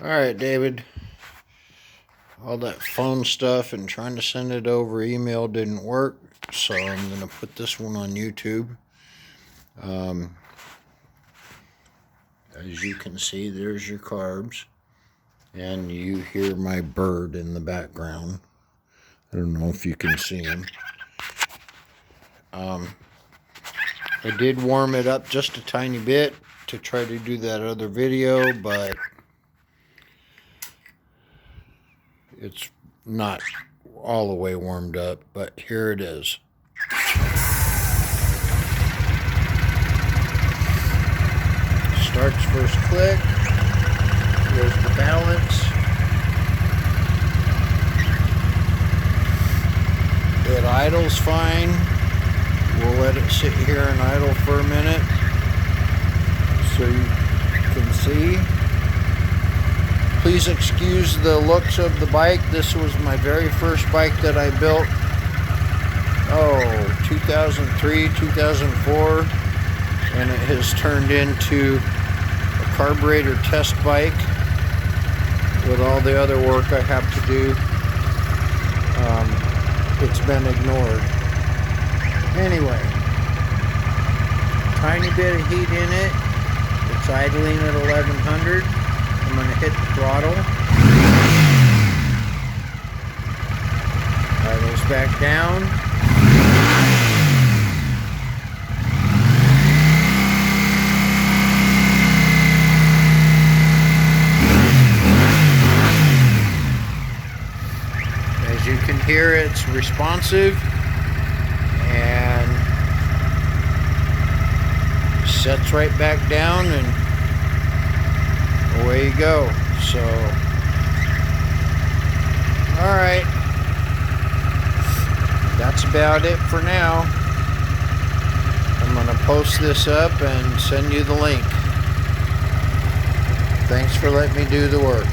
Alright, David. All that phone stuff and trying to send it over email didn't work, so I'm going to put this one on YouTube. As you can see, there's your carbs. And you hear my bird in the background. I don't know if you can see him. I did warm it up just a tiny bit to try to do that other video, but it's not all the way warmed up, but here it is. Starts first click. There's the balance. It idles fine. We'll let it sit here and idle for a minute so you can see. Please excuse the looks of the bike. This was my very first bike that I built. 2003, 2004. And it has turned into a carburetor test bike with all the other work I have to do. It's been ignored. Anyway, tiny bit of heat in it. It's idling at 1100. I'm going to hit the throttle. Idles back down. As you can hear, it's responsive and sets right back down, and away you go. So, alright, that's about it for now. I'm going to post this up and send you the link. Thanks for letting me do the work.